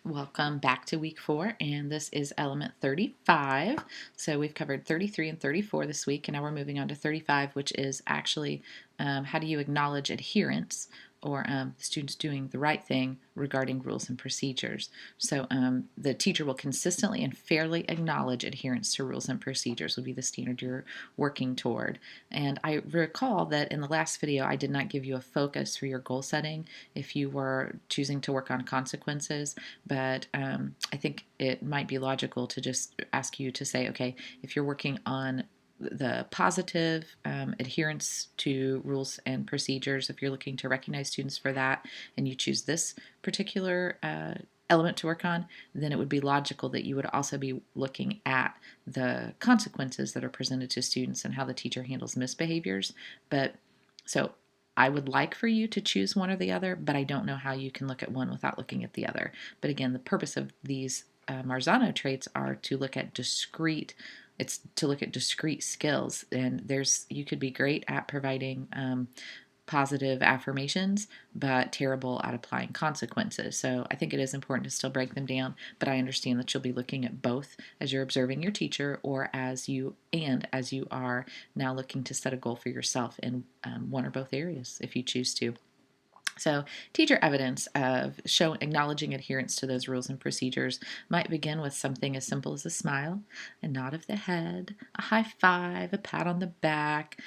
Welcome back to week 4, and this is element 35. So we've covered 33 and 34 this week, and now we're moving on to 35, which is actually how do you acknowledge adherence or students doing the right thing regarding rules and procedures. So the teacher will consistently and fairly acknowledge adherence to rules and procedures would be the standard you're working toward. And I recall that in the last video, I did not give you a focus for your goal setting if you were choosing to work on consequences, but I think it might be logical to just ask you to say, okay, if you're working on the positive adherence to rules and procedures, if you're looking to recognize students for that and you choose this particular element to work on, then it would be logical that you would also be looking at the consequences that are presented to students and how the teacher handles misbehaviors. But so I would like for you to choose one or the other, but I don't know how you can look at one without looking at the other. But again, the purpose of these Marzano traits are to look at discrete skills, and you could be great at providing positive affirmations, but terrible at applying consequences. So I think it is important to still break them down, but I understand that you'll be looking at both as you're observing your teacher or as you are now looking to set a goal for yourself in one or both areas if you choose to. So, teacher evidence of acknowledging adherence to those rules and procedures might begin with something as simple as a smile, a nod of the head, a high five, a pat on the back,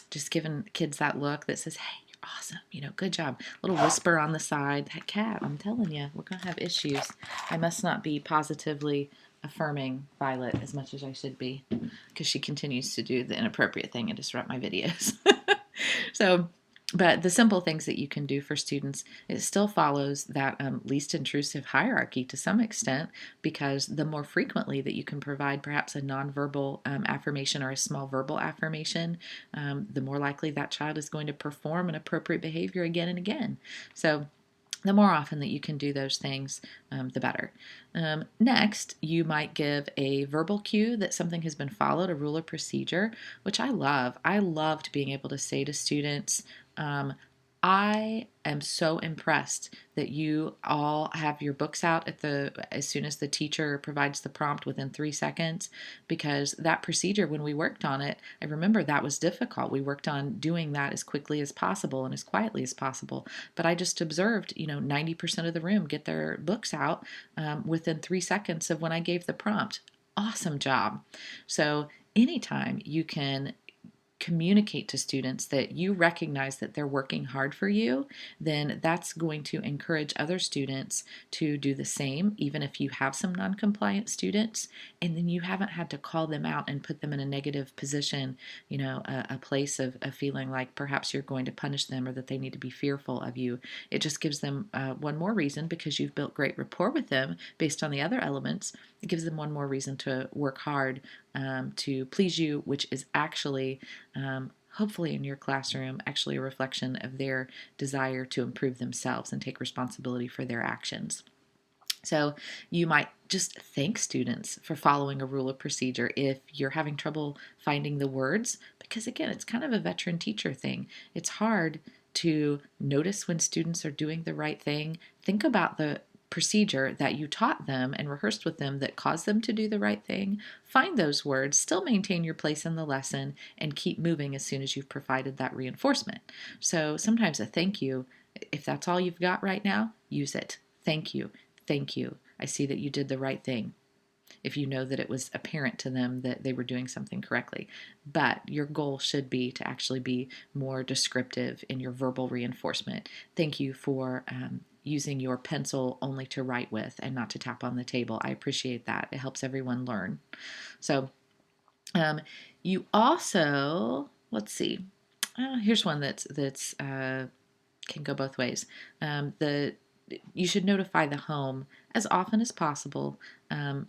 just giving kids that look that says, hey, you're awesome, good job. A little whisper on the side. That cat, I'm telling you, we're going to have issues. I must not be positively affirming Violet as much as I should be because she continues to do the inappropriate thing and disrupt my videos. So, but the simple things that you can do for students, it still follows that least intrusive hierarchy to some extent, because the more frequently that you can provide perhaps a nonverbal affirmation or a small verbal affirmation, the more likely that child is going to perform an appropriate behavior again and again. So the more often that you can do those things, the better. Next, you might give a verbal cue that something has been followed, a rule or procedure, which I love. I loved being able to say to students, I am so impressed that you all have your books out as soon as the teacher provides the prompt within 3 seconds, because that procedure, when we worked on it, I remember that was difficult. We worked on doing that as quickly as possible and as quietly as possible. But I just observed, 90% of the room get their books out within 3 seconds of when I gave the prompt. Awesome job. So anytime you can communicate to students that you recognize that they're working hard for you, then that's going to encourage other students to do the same, even if you have some non-compliant students, and then you haven't had to call them out and put them in a negative position, a place of feeling like perhaps you're going to punish them or that they need to be fearful of you. It just gives them one more reason, because you've built great rapport with them based on the other elements. It gives them one more reason to work hard to please you, which is actually hopefully in your classroom, actually a reflection of their desire to improve themselves and take responsibility for their actions. So you might just thank students for following a rule or procedure if you're having trouble finding the words, because again, it's kind of a veteran teacher thing. It's hard to notice when students are doing the right thing. Think about the procedure that you taught them and rehearsed with them that caused them to do the right thing. Find those words, still maintain your place in the lesson, and keep moving as soon as you've provided that reinforcement. So sometimes a thank you, if that's all you've got right now, use it. Thank you. Thank you. I see that you did the right thing. If you know that it was apparent to them that they were doing something correctly. But your goal should be to actually be more descriptive in your verbal reinforcement. Thank you for using your pencil only to write with and not to tap on the table. I appreciate that. It helps everyone learn. So you also, let's see, here's one that's can go both ways. You should notify the home as often as possible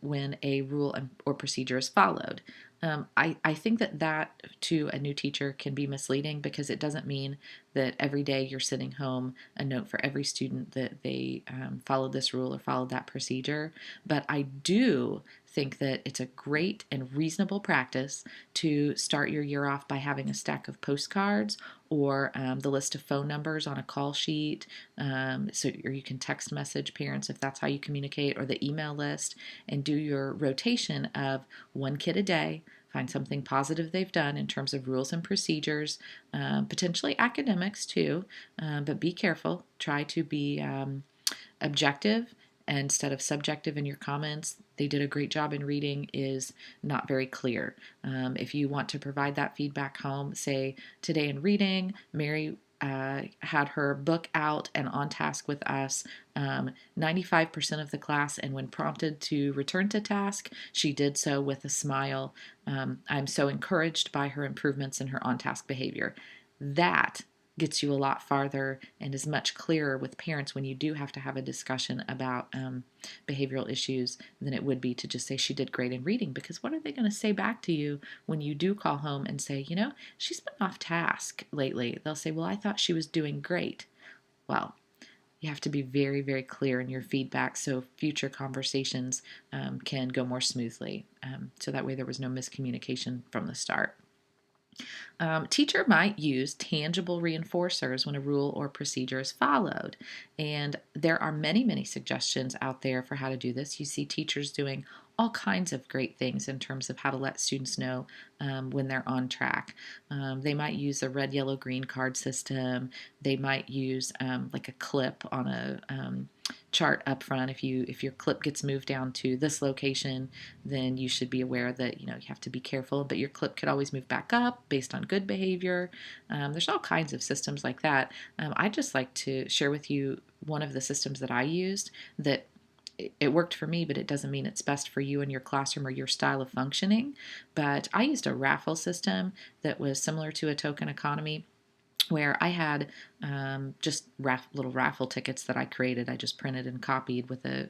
when a rule or procedure is followed. I think that to a new teacher can be misleading because it doesn't mean that every day you're sitting home a note for every student that they followed this rule or followed that procedure. But I do think that it's a great and reasonable practice to start your year off by having a stack of postcards or the list of phone numbers on a call sheet. Or you can text message parents if that's how you communicate, or the email list, and do your rotation of one kid a day. Find something positive they've done in terms of rules and procedures, potentially academics too, but be careful. Try to be objective instead of subjective in your comments. They did a great job in reading is not very clear. If you want to provide that feedback home, say today in reading, Mary had her book out and on task with us 95% of the class, and when prompted to return to task, she did so with a smile. I'm so encouraged by her improvements in her on task behavior. That gets you a lot farther and is much clearer with parents when you do have to have a discussion about behavioral issues than it would be to just say she did great in reading. Because what are they going to say back to you when you do call home and say, she's been off task lately? They'll say, well, I thought she was doing great. Well, you have to be very, very clear in your feedback so future conversations can go more smoothly. So that way there was no miscommunication from the start. Teacher might use tangible reinforcers when a rule or procedure is followed. And there are many, many suggestions out there for how to do this. You see teachers doing all kinds of great things in terms of how to let students know when they're on track. They might use a red, yellow, green card system. They might use like a clip on a chart up front. If your clip gets moved down to this location, then you should be aware that you have to be careful. But your clip could always move back up based on good behavior. There's all kinds of systems like that. I'd just like to share with you one of the systems that I used that it worked for me, but it doesn't mean it's best for you and your classroom or your style of functioning. But I used a raffle system that was similar to a token economy, where I had just little raffle tickets that I created. I just printed and copied with a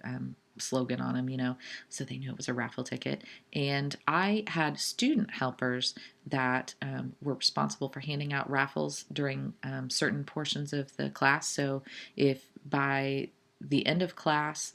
slogan on them, so they knew it was a raffle ticket. And I had student helpers that were responsible for handing out raffles during certain portions of the class. So if by the end of class,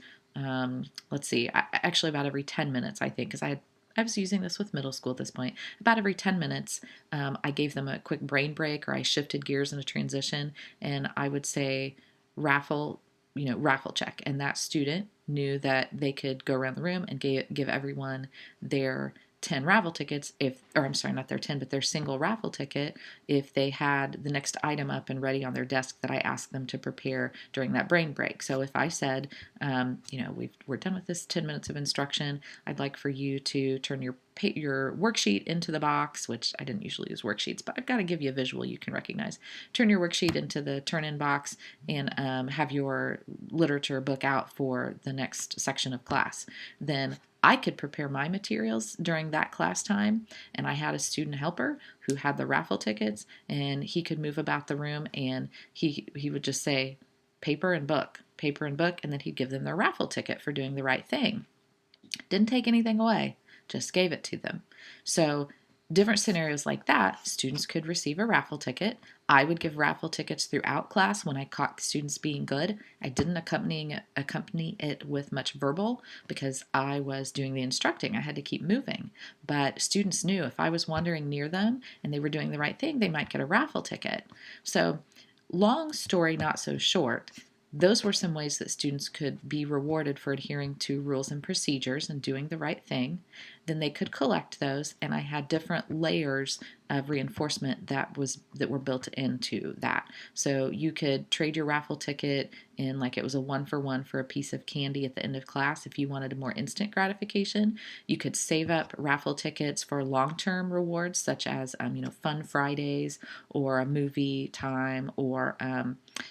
let's see, actually about every 10 minutes, I think, because I was using this with middle school at this point. About every 10 minutes, I gave them a quick brain break, or I shifted gears in a transition, and I would say raffle, raffle check. And that student knew that they could go around the room and give everyone their 10 raffle tickets or I'm sorry, not their 10, but their single raffle ticket if they had the next item up and ready on their desk that I asked them to prepare during that brain break. So if I said, we're done with this 10 minutes of instruction, I'd like for you to turn your worksheet into the box, which I didn't usually use worksheets, but I've got to give you a visual you can recognize. Turn your worksheet into the turn-in box and have your literature book out for the next section of class. Then I could prepare my materials during that class time, and I had a student helper who had the raffle tickets, and he could move about the room, and he would just say paper and book, and then he'd give them their raffle ticket for doing the right thing. Didn't take anything away, just gave it to them. So different scenarios like that, students could receive a raffle ticket. I would give raffle tickets throughout class when I caught students being good. I didn't accompany it with much verbal because I was doing the instructing. I had to keep moving. But students knew if I was wandering near them and they were doing the right thing, they might get a raffle ticket. So long story, not so short, those were some ways that students could be rewarded for adhering to rules and procedures and doing the right thing. Then they could collect those, and I had different layers of reinforcement that were built into that. So you could trade your raffle ticket in like it was a 1-for-1 for a piece of candy at the end of class. If you wanted a more instant gratification, you could save up raffle tickets for long-term rewards such as fun Fridays or a movie time or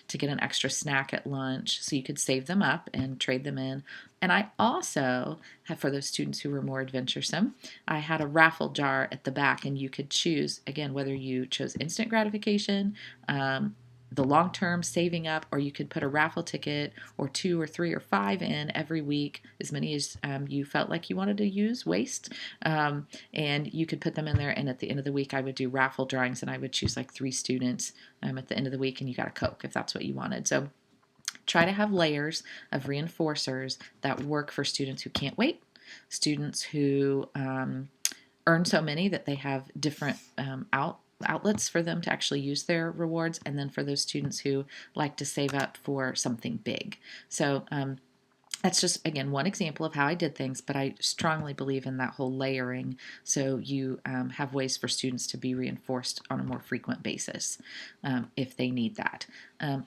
to get an extra snack at lunch. So you could save them up and trade them in. And I also have, for those students who were more adventuresome, I had a raffle jar at the back, and you could choose, again, whether you chose instant gratification, the long term saving up, or you could put a raffle ticket or 2 or 3 or 5 in every week, as many as you felt like you wanted to use waste. And you could put them in there. And at the end of the week, I would do raffle drawings and I would choose like 3 students at the end of the week, and you got a Coke if that's what you wanted. So try to have layers of reinforcers that work for students who can't wait, students who earn so many that they have different outlets for them to actually use their rewards, and then for those students who like to save up for something big. So that's just, again, one example of how I did things, but I strongly believe in that whole layering so you have ways for students to be reinforced on a more frequent basis if they need that.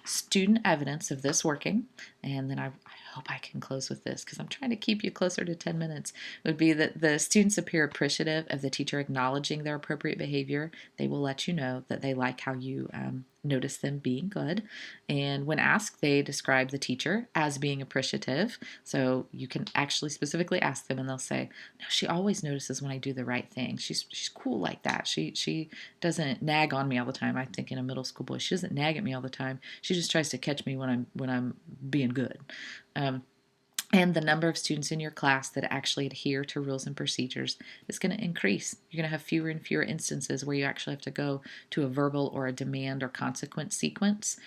Student evidence of this working, and then I hope I can close with this because I'm trying to keep you closer to 10 minutes, would be that the students appear appreciative of the teacher acknowledging their appropriate behavior. They will let you know that they like how you notice them being good. And when asked, they describe the teacher as being appreciative. So you can actually specifically ask them and they'll say, no, she always notices when I do the right thing. She's cool like that. She doesn't nag on me all the time. I think in a middle school boy, she doesn't nag at me all the time. She just tries to catch me when I'm being good. And the number of students in your class that actually adhere to rules and procedures is going to increase. You're going to have fewer and fewer instances where you actually have to go to a verbal or a demand or consequence sequence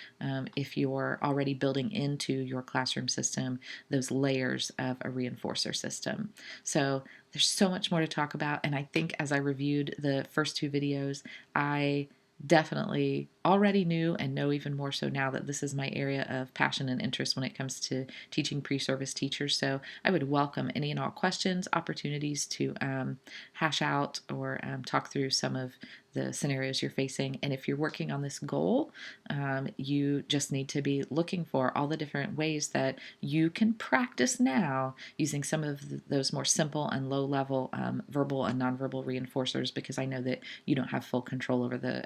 if you're already building into your classroom system those layers of a reinforcer system. So there's so much more to talk about, and I think as I reviewed the first 2 videos, I definitely already knew and know even more so now that this is my area of passion and interest when it comes to teaching pre-service teachers. So I would welcome any and all questions, opportunities to hash out or talk through some of the scenarios you're facing. And if you're working on this goal, you just need to be looking for all the different ways that you can practice now using some of those more simple and low-level verbal and nonverbal reinforcers, because I know that you don't have full control over the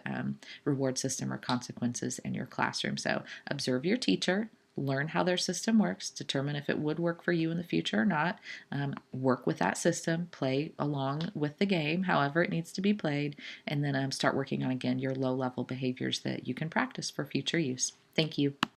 reward system or consequences in your classroom. So observe your teacher, learn how their system works, determine if it would work for you in the future or not, work with that system, play along with the game, however it needs to be played, and then start working on, again, your low-level behaviors that you can practice for future use. Thank you.